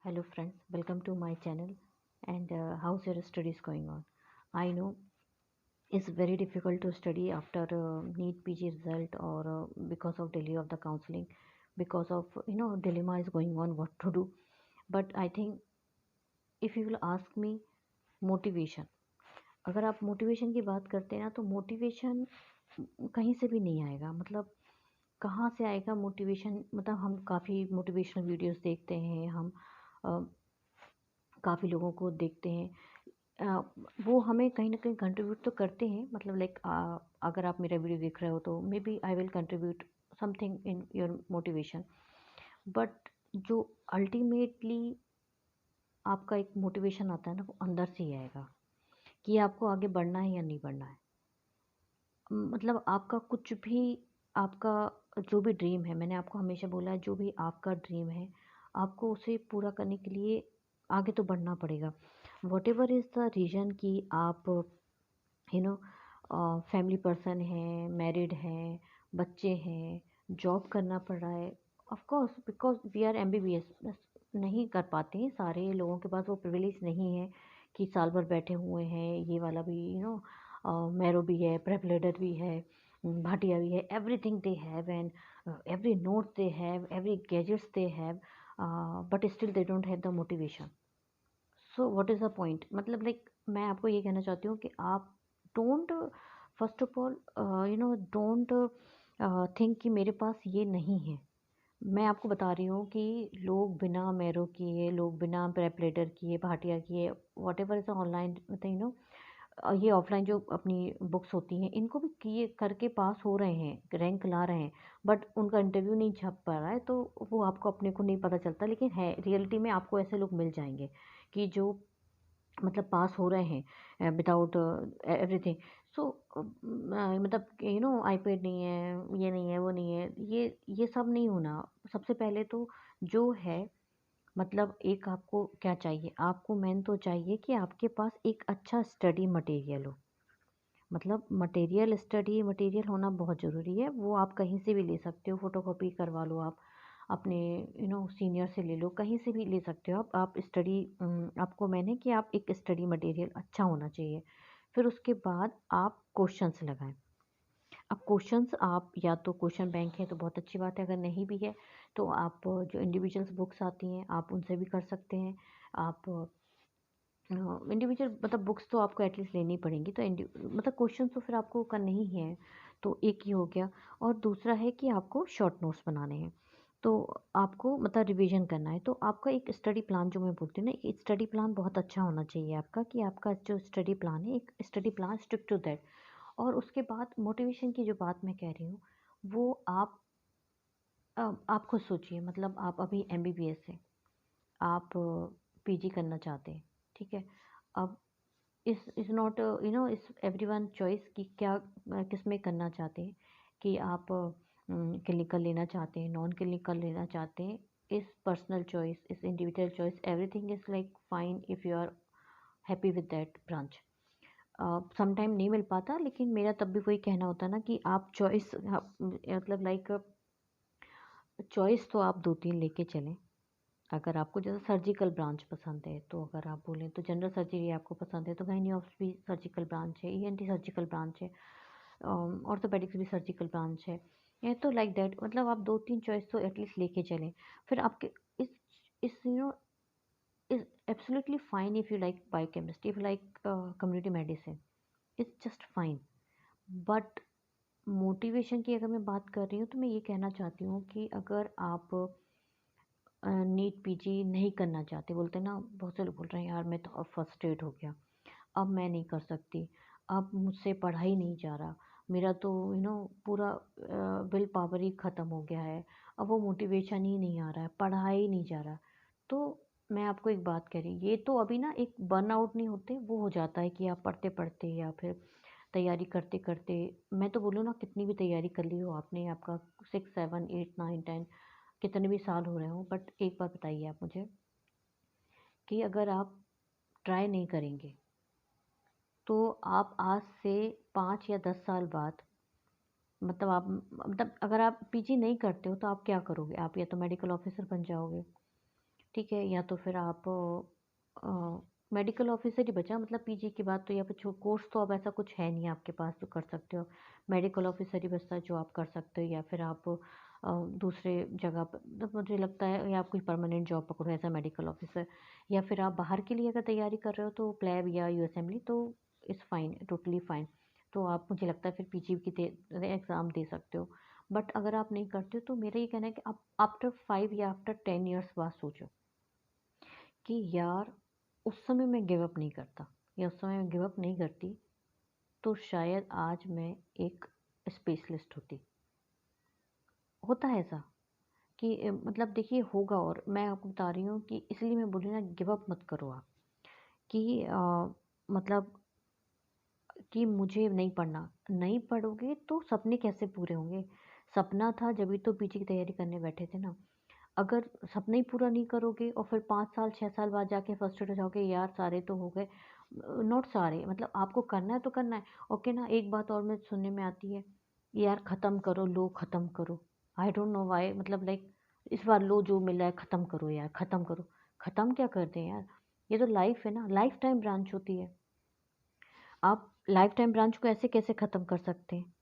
Hello friends, welcome to my channel and how's your studies going on? I know it's very difficult to study after NEET PG result or because of delay of the counseling, because of dilemma is going on what to do. But I think if you will ask me motivation, अगर आप motivation की बात करते हैं ना तो motivation कहीं से भी नहीं आएगा। मतलब कहाँ से आएगा मोटिवेशन? मतलब हम काफ़ी मोटिवेशनल वीडियोस देखते हैं, हम काफ़ी लोगों को देखते हैं। अ, वो हमें कहीं न कहीं कंट्रीब्यूट तो करते हैं। मतलब लाइक अगर आप मेरा वीडियो देख रहे हो तो maybe I will contribute something in your motivation. But जो अल्टीमेटली आपका एक मोटिवेशन आता है ना वो अंदर से ही आएगा कि आपको आगे बढ़ना है या नहीं बढ़ना है। मतलब आपका कुछ भी, आपका जो भी ड्रीम है, मैंने आपको हमेशा बोला है जो भी आपका ड्रीम है, आपको उसे पूरा करने के लिए आगे तो बढ़ना पड़ेगा। व्हाटएवर इज़ द रीज़न कि आप यू नो फैमिली पर्सन हैं, मैरिड हैं, बच्चे हैं, जॉब करना पड़ रहा है। Of course because we are MBBS बस नहीं कर पाते हैं, सारे लोगों के पास वो प्रिविलेज नहीं है कि साल भर बैठे हुए हैं। ये वाला भी मैरो भी है, प्रेप लीडर भी है, भाटिया भी है, everything they have and every note they have, every gadgets they have, but still they don't have the motivation. So what is the point? मतलब लाइक मैं आपको ये कहना चाहती हूँ कि आप don't, first of all don't think कि मेरे पास ये नहीं है। मैं आपको बता रही हूँ कि लोग बिना मैरो किए, लोग बिना प्रेपरेटर किए, भाटिया किए, वॉट एवर इज़ ऑनलाइन, मतलब ये ऑफलाइन जो अपनी बुक्स होती हैं इनको भी किए करके पास हो रहे हैं, रैंक ला रहे हैं। बट उनका इंटरव्यू नहीं छप पा रहा है तो वो आपको अपने को नहीं पता चलता, लेकिन है रियलिटी में आपको ऐसे लोग मिल जाएंगे कि जो मतलब पास हो रहे हैं विदाउट एवरीथिंग। सो मतलब आईपैड नहीं है, ये नहीं है, वो नहीं है, ये सब नहीं होना। सबसे पहले तो जो है, मतलब एक आपको क्या चाहिए, आपको मेन तो चाहिए कि आपके पास एक अच्छा स्टडी मटेरियल हो। मतलब मटेरियल, स्टडी मटेरियल होना बहुत ज़रूरी है। वो आप कहीं से भी ले सकते हो, फ़ोटोकॉपी करवा लो आप, अपने सीनियर से ले लो, कहीं से भी ले सकते हो आप स्टडी। आपको मैंने कि आप एक स्टडी मटेरियल अच्छा होना चाहिए। फिर उसके बाद आप क्वेश्चंस लगाएं। अब क्वेश्चंस आप या तो क्वेश्चन बैंक है तो बहुत अच्छी बात है, अगर नहीं भी है तो आप जो इंडिविजुअल्स बुक्स आती हैं आप उनसे भी कर सकते हैं। आप इंडिविजुअल मतलब बुक्स तो आपको एटलीस्ट लेनी पड़ेंगी, तो मतलब क्वेश्चन तो फिर आपको करने ही है। तो एक ही हो गया। और दूसरा है कि आपको शॉर्ट नोट्स बनाने हैं, तो आपको मतलब रिवीजन करना है। तो आपका एक स्टडी प्लान, जो मैं बोलती हूँ ना, एक स्टडी प्लान बहुत अच्छा होना चाहिए आपका, कि आपका जो स्टडी प्लान है एक study plan stick to that. और उसके बाद मोटिवेशन की जो बात मैं कह रही हूँ वो आप खुद सोचिए। मतलब आप अभी एमबीबीएस से आप पीजी करना चाहते हैं, ठीक है। अब इस नॉट इस एवरीवन चॉइस कि क्या किस में करना चाहते हैं, कि आप क्लिनिकल लेना चाहते हैं, नॉन क्लिनिकल लेना चाहते हैं। Is personal choice, is individual choice, everything is like fine if you are happy with that branch. Sometime नहीं मिल पाता, लेकिन मेरा तब भी वही कहना होता है ना कि आप चॉइस, मतलब लाइक चॉइस तो आप दो तीन लेके चलें। अगर आपको जैसे सर्जिकल ब्रांच पसंद है तो अगर आप बोलें तो जनरल सर्जरी आपको पसंद है तो गायनियोप्स भी सर्जिकल ब्रांच है, ईएनटी सर्जिकल ब्रांच है, ऑर्थोपेडिक्स भी सर्जिकल ब्रांच है। ये तो लाइक दैट, मतलब आप दो तीन चॉइस तो एटलीस्ट लेके चलें। फिर आपके इस is absolutely fine if you like biochemistry, if like community medicine, it's just fine. But motivation की अगर मैं बात कर रही हूँ तो मैं ये कहना चाहती हूँ कि अगर आप नीट पीजी नहीं करना चाहते, बोलते हैं ना, बहुत से लोग बोल रहे हैं यार मैं तो अब फ्रस्ट्रेट हो गया, अब मैं नहीं कर सकती, अब मुझसे पढ़ा ही नहीं जा रहा, मेरा तो पूरा विल पावर ही ख़त्म हो गया है, अब वो मोटिवेशन ही नहीं आ रहा है, पढ़ा ही नहीं जा रहा। तो मैं आपको एक बात कह रही, ये तो अभी ना एक बर्नआउट नहीं होते, वो हो जाता है कि आप पढ़ते पढ़ते या फिर तैयारी करते करते, मैं तो बोलूँ ना कितनी भी तैयारी कर ली हो आपने, आपका 6 7 8 9 10 कितने भी साल हो रहे हो, बट एक बात बताइए आप मुझे कि अगर आप ट्राई नहीं करेंगे तो आप आज से 5 या 10 साल बाद, मतलब आप, मतलब अगर आप पीजी नहीं करते हो तो आप क्या करोगे? आप या तो मेडिकल ऑफिसर बन जाओगे, ठीक है? या तो फिर आप मेडिकल ऑफ़िसर ही बचा, मतलब पीजी के बाद तो या फिर छो कोर्स तो अब ऐसा कुछ है नहीं आपके पास जो कर सकते हो। मेडिकल ऑफ़िसर ही बचता है जो आप कर सकते हो, या फिर आप दूसरे जगह पे, मतलब मुझे लगता है, या आप कोई परमानेंट जॉब पकड़ो एज़ अ मेडिकल ऑफ़िसर, या फिर आप बाहर के लिए अगर तैयारी कर रहे हो तो प्लैब या यूएसएमएलई तो इट्स फाइन, टोटली फाइन। तो आप, मुझे लगता है, फिर पीजी की एग्ज़ाम दे सकते हो। बट अगर आप नहीं करते हो तो मेरा ये कहना है कि आप आफ्टर 5 या आफ्टर 10 इयर्स बाद सोचो कि यार उस समय मैं गिव अप नहीं करता, या उस समय मैं गिव अप नहीं करती, तो शायद आज मैं एक स्पेशलिस्ट होती। होता है ऐसा कि मतलब देखिए होगा, और मैं आपको बता रही हूँ कि इसलिए मैं बोल रही हूँ ना, गिव अप मत करो आप कि मतलब कि मुझे नहीं पढ़ना। नहीं पढ़ोगे तो सपने कैसे पूरे होंगे? सपना था जभी तो पीजी की तैयारी करने बैठे थे ना। अगर सपना ही पूरा नहीं करोगे और फिर 5 साल 6 साल बाद जाके फ्रस्ट्रेट हो जाओगे, यार सारे तो हो गए, नॉट सारे, मतलब आपको करना है तो करना है। ओके ना, एक बात और मैं सुनने में आती है, यार ख़त्म करो, लो ख़त्म करो। आई डोंट नो व्हाई, मतलब लाइक इस बार लो जो मिला है ख़त्म करो यार, ख़त्म करो। ख़त्म क्या कर दें यार? ये तो लाइफ़ है ना, लाइफ़ टाइम ब्रांच होती है। आप लाइफ़ टाइम ब्रांच को ऐसे कैसे ख़त्म कर सकते हैं?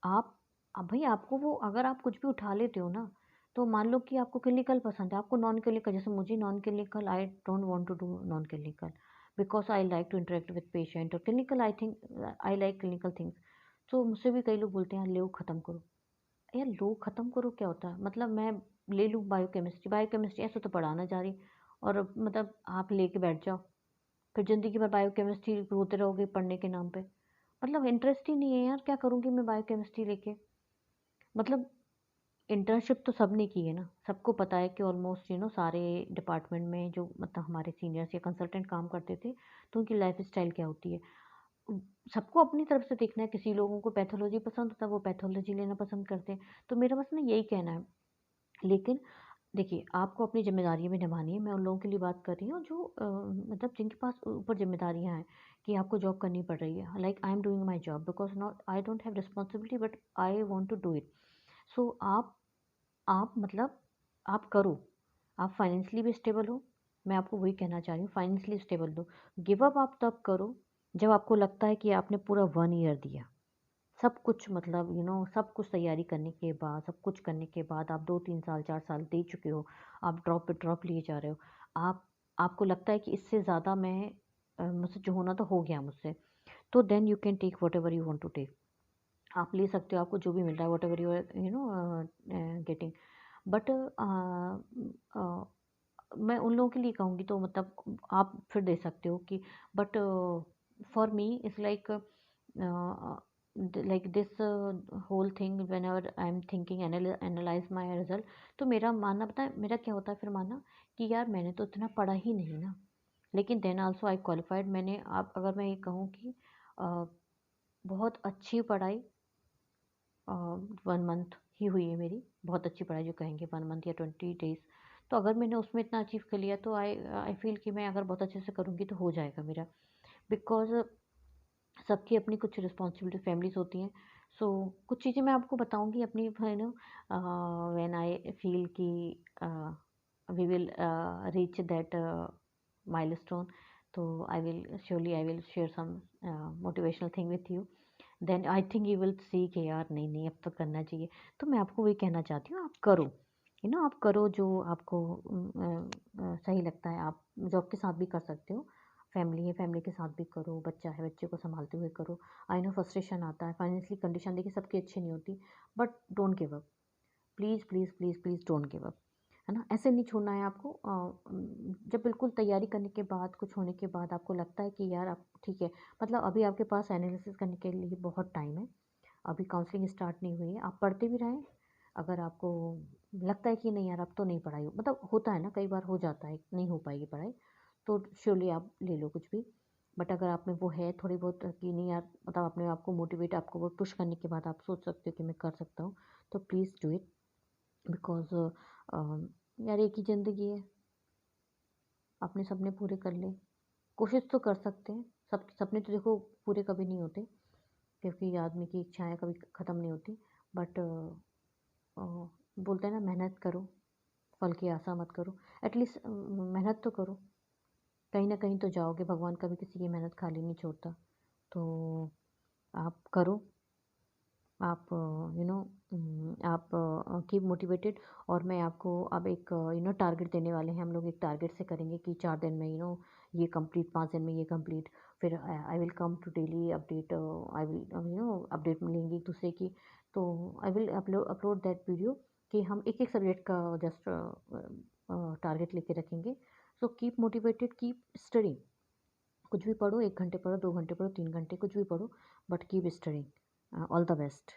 आप भई आपको वो, अगर आप कुछ भी उठा लेते हो ना, तो मान लो कि आपको क्लिनिकल पसंद है, आपको नॉन क्लिनिकल, जैसे मुझे non clinical, I don't want to do non clinical because I like to interact with patient, और clinical I think I like clinical things. तो मुझसे भी कई लोग बोलते हैं, लो ख़त्म करो। यार लो ख़त्म करो क्या होता है? मतलब मैं ले लूँ बायोकेमिस्ट्री, बायोकेमिस्ट्री ऐसे तो पढ़ाना जा रही, और मतलब आप लेके बैठ जाओ, फिर ज़िंदगी भर बायोकेमिस्ट्री रोते रहोगे पढ़ने के नाम पे। मतलब इंटरेस्ट ही नहीं है यार, क्या करूँगी मैं बायोकेमिस्ट्री लेके? मतलब इंटर्नशिप तो सबने की है ना, सबको पता है कि ऑलमोस्ट सारे डिपार्टमेंट में जो मतलब हमारे सीनियर्स या कंसल्टेंट काम करते थे, तो उनकी लाइफ़स्टाइल क्या होती है। उम, सबको अपनी तरफ से देखना है, किसी लोगों को पैथोलॉजी पसंद होता है, वो पैथोलॉजी लेना पसंद करते हैं। तो मेरा बस ना यही कहना है। लेकिन देखिए, आपको अपनी ज़िम्मेदारियाँ भी निभानी है। मैं उन लोगों के लिए बात कर रही हूँ जो मतलब जिनके पास ऊपर ज़िम्मेदारियाँ हैं, कि आपको जॉब करनी पड़ रही है। Like I am doing my job because not I don't have responsibility, but I want to do it. So आप मतलब आप करो। आप फाइनेंशियली भी स्टेबल हो। मैं आपको वही कहना चाह रही हूँ, फाइनेंशियली स्टेबल हो। गिव अप आप तब करो जब आपको लगता है कि आपने पूरा 1 ईयर दिया। सब कुछ, मतलब सब कुछ तैयारी करने के बाद, सब कुछ करने के बाद आप 2-3 साल 4 साल दे चुके हो। आप ड्रॉप पे ड्रॉप लिए जा रहे हो। आप आपको लगता है कि इससे ज़्यादा मैं मुझसे जो होना था हो गया मुझसे। तो then you can take whatever you want to take. आप ले सकते हो, आपको जो भी मिल रहा है whatever you are getting. But मैं उन लोगों के लिए कहूँगी तो मतलब आप फिर दे सकते हो कि, but for me it's like like this whole thing, whenever I am thinking analyze my result, तो मेरा मानना, पता है मेरा क्या होता है फिर मानना, कि यार मैंने तो इतना पढ़ा ही नहीं ना, लेकिन देन आल्सो आई क्वालिफाइड। मैंने, आप अगर मैं ये कहूँ कि अ, बहुत अच्छी पढ़ाई 1 मंथ ही हुई है मेरी, बहुत अच्छी पढ़ाई जो कहेंगे 1 मंथ या 20 डेज़। तो अगर मैंने उसमें इतना अचीव कर लिया तो आई आई फ़ील कि मैं अगर बहुत अच्छे से करूँगी तो हो जाएगा मेरा। बिकॉज़ सबकी अपनी कुछ रिस्पॉन्सिबिलिटी फैमिलीज़ होती हैं। सो कुछ चीज़ें मैं आपको बताऊँगी अपनी, व्हेन आई फ़ील कि we will reach that milestone, तो I will share some motivational thing with you. Then I think you will see कि यार नहीं, नहीं अब तो करना चाहिए। तो मैं आपको वही कहना चाहती हूँ, आप करो। आप करो जो आपको सही लगता है। आप जॉब के साथ भी कर सकते हो, फैमिली है, फैमिली के साथ भी करो, बच्चा है, बच्चे को सँभालते हुए करो। आई नो फ्रस्ट्रेशन आता है, फाइनेंशियली कंडीशन देखिए सबकी अच्छी नहीं होती, but don't give up. Please, please, please, please don't give up. है ना? ऐसे नहीं छोड़ना है आपको। जब बिल्कुल तैयारी करने के बाद, कुछ होने के बाद आपको लगता है कि यार अब ठीक है, मतलब अभी आपके पास एनालिसिस करने के लिए बहुत टाइम है। अभी काउंसलिंग स्टार्ट नहीं हुई है, आप पढ़ते भी रहें। अगर आपको लगता है कि नहीं यार अब तो नहीं पढ़ाई मतलब होता है ना, कई बार हो जाता है, नहीं हो पाएगी पढ़ाई, तो श्योरली आप ले लो कुछ भी। बट अगर आप में वो है थोड़ी बहुत कि नहीं यार, मतलब अपने आप को मोटिवेट, आपको वो पुश करने के बाद आप सोच सकते हो कि मैं कर सकता हूँ, तो प्लीज़ डू इट। बिकॉज़ यार एक ही ज़िंदगी है, अपने सपने पूरे कर लें। कोशिश तो कर सकते हैं, सब सपने तो देखो पूरे कभी नहीं होते, क्योंकि आदमी की इच्छाएँ कभी ख़त्म नहीं होती। बट बोलते हैं ना, मेहनत करो, फल की आशा मत करो। एटलीस्ट मेहनत तो करो, कहीं ना कहीं तो जाओगे। भगवान कभी किसी की मेहनत खाली नहीं छोड़ता। तो आप करो, आप आप कीप मोटिवेटेड। और मैं आपको अब एक टारगेट देने वाले हैं। हम लोग एक टारगेट से करेंगे कि 4 दिन में ये कंप्लीट, 5 दिन में ये कंप्लीट। फिर I will come to daily update, I will update मिलेंगी एक दूसरे की। तो I will upload that video कि हम एक एक सब्जेक्ट का जस्ट टारगेट लेके रखेंगे। So keep motivated, keep studying. कुछ भी पढ़ो, 1 घंटे पढ़ो, 2 घंटे पढ़ो, 3 घंटे, कुछ भी पढ़ो, but keep studying. All the best.